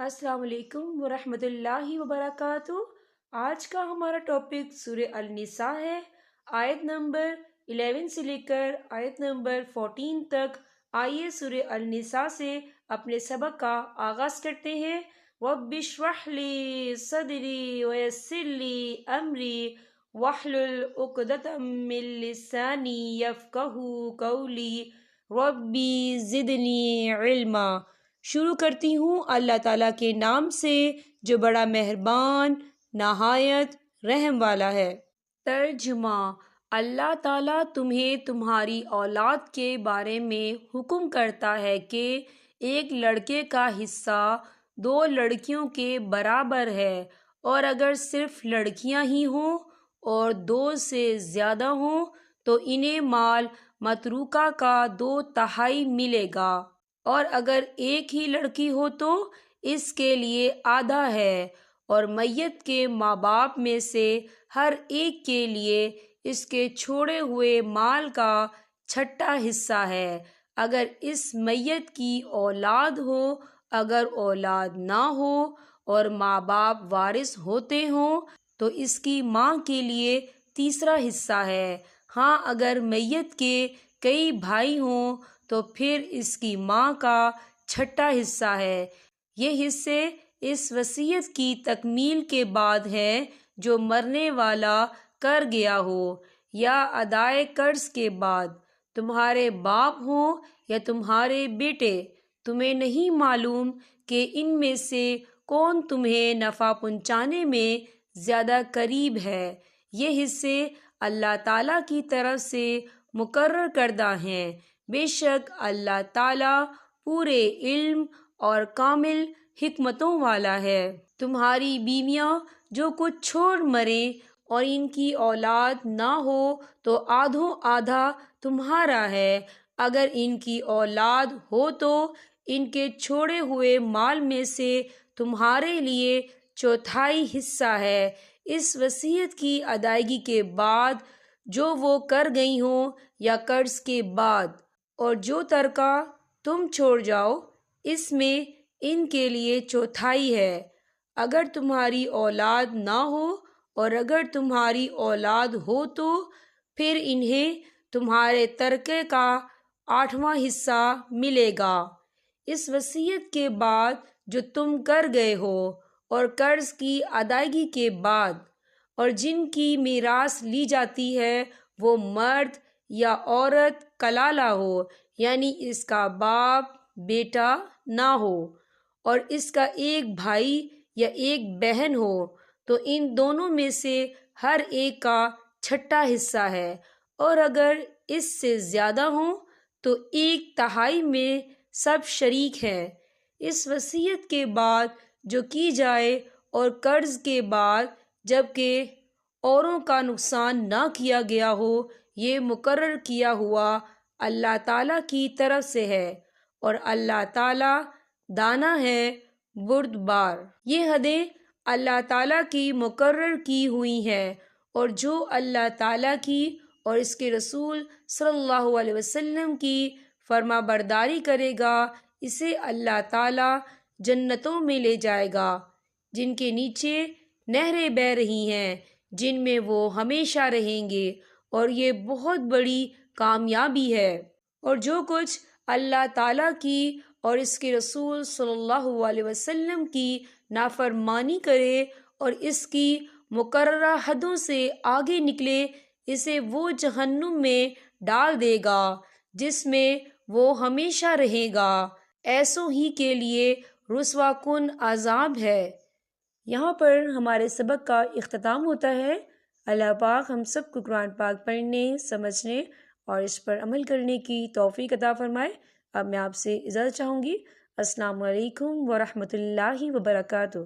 السلام علیکم ورحمۃ اللہ وبرکاتہ۔ آج کا ہمارا ٹاپک سورہ النساء ہے۔ آیت نمبر 11 سے لے کر آیت نمبر 14 تک۔ آئیے سورہ النساء سے اپنے سبق کا آغاز کرتے ہیں۔ رب اشرح لی صدری ویسر لی امری واحلل عقدۃ من لسانی یفقہوا قولی ربی زدنی علما۔ شروع کرتی ہوں اللہ تعالیٰ کے نام سے جو بڑا مہربان نہایت رحم والا ہے۔ ترجمہ: اللہ تعالیٰ تمہیں تمہاری اولاد کے بارے میں حکم کرتا ہے کہ ایک لڑکے کا حصہ 2 لڑکیوں کے برابر ہے، اور اگر صرف لڑکیاں ہی ہوں اور 2 سے زیادہ ہوں تو انہیں مال متروکہ کا 2/3 ملے گا، اور اگر ایک ہی لڑکی ہو تو اس کے لیے آدھا ہے، اور میت کے ماں باپ میں سے ہر ایک کے لیے اس کے چھوڑے ہوئے مال کا 6واں حصہ ہے، اگر اس میت کی اولاد ہو۔ اگر اولاد نہ ہو اور ماں باپ وارث ہوتے ہوں تو اس کی ماں کے لیے 3واں حصہ ہے۔ ہاں، اگر میت کے کئی بھائی ہوں تو پھر اس کی ماں کا 6واں حصہ ہے۔ یہ حصے اس وصیت کی تکمیل کے بعد ہیں جو مرنے والا کر گیا ہو، یا ادائے قرض کے بعد۔ تمہارے باپ ہوں یا تمہارے بیٹے، تمہیں نہیں معلوم کہ ان میں سے کون تمہیں نفع پہنچانے میں زیادہ قریب ہے۔ یہ حصے اللہ تعالیٰ کی طرف سے مقرر کردہ ہیں۔ بے شک اللہ تعالیٰ پورے علم اور کامل حکمتوں والا ہے۔ تمہاری بیویاں جو کچھ چھوڑ مریں اور ان کی اولاد نہ ہو تو آدھوں آدھا تمہارا ہے، اگر ان کی اولاد ہو تو ان کے چھوڑے ہوئے مال میں سے تمہارے لیے 1/4 حصہ ہے، اس وصیت کی ادائیگی کے بعد جو وہ کر گئی ہوں یا قرض کے بعد، اور جو ترکہ تم چھوڑ جاؤ اس میں ان کے لیے 1/4 ہے، اگر تمہاری اولاد نہ ہو، اور اگر تمہاری اولاد ہو تو پھر انہیں تمہارے ترکے کا 8واں حصہ ملے گا، اس وصیت کے بعد جو تم کر گئے ہو اور قرض کی ادائیگی کے بعد۔ اور جن کی میراث لی جاتی ہے وہ مرد یا عورت کلالہ ہو، یعنی اس کا باپ بیٹا نہ ہو اور اس کا ایک بھائی یا ایک بہن ہو، تو ان دونوں میں سے ہر ایک کا 6واں حصہ ہے، اور اگر اس سے زیادہ ہوں تو 1/3 میں سب شریک ہیں۔ اس وصیت کے بعد جو کی جائے اور قرض کے بعد جبکہ اوروں کا نقصان نہ کیا گیا ہو، یہ مقرر کیا ہوا اللہ تعالیٰ کی طرف سے ہے، اور اللہ تعالیٰ دانا ہے بردبار۔ یہ حدیں اللہ تعالیٰ کی مقرر کی ہوئی ہیں، اور جو اللہ تعالیٰ کی اور اس کے رسول صلی اللہ علیہ وسلم کی فرما برداری کرے گا، اسے اللہ تعالیٰ جنتوں میں لے جائے گا جن کے نیچے نہریں بہہ رہی ہیں، جن میں وہ ہمیشہ رہیں گے، اور یہ بہت بڑی کامیابی ہے۔ اور جو کچھ اللہ تعالیٰ کی اور اس کے رسول صلی اللہ علیہ وسلم کی نافرمانی کرے اور اس کی مقررہ حدوں سے آگے نکلے، اسے وہ جہنم میں ڈال دے گا جس میں وہ ہمیشہ رہے گا، ایسوں ہی کے لیے رسوا کن عذاب ہے۔ یہاں پر ہمارے سبق کا اختتام ہوتا ہے۔ اللہ پاک ہم سب کو قرآن پاک پڑھنے، سمجھنے اور اس پر عمل کرنے کی توفیق عطا فرمائے۔ اب میں آپ سے اجازت چاہوں گی۔ السلام علیکم ورحمۃ اللہ وبرکاتہ۔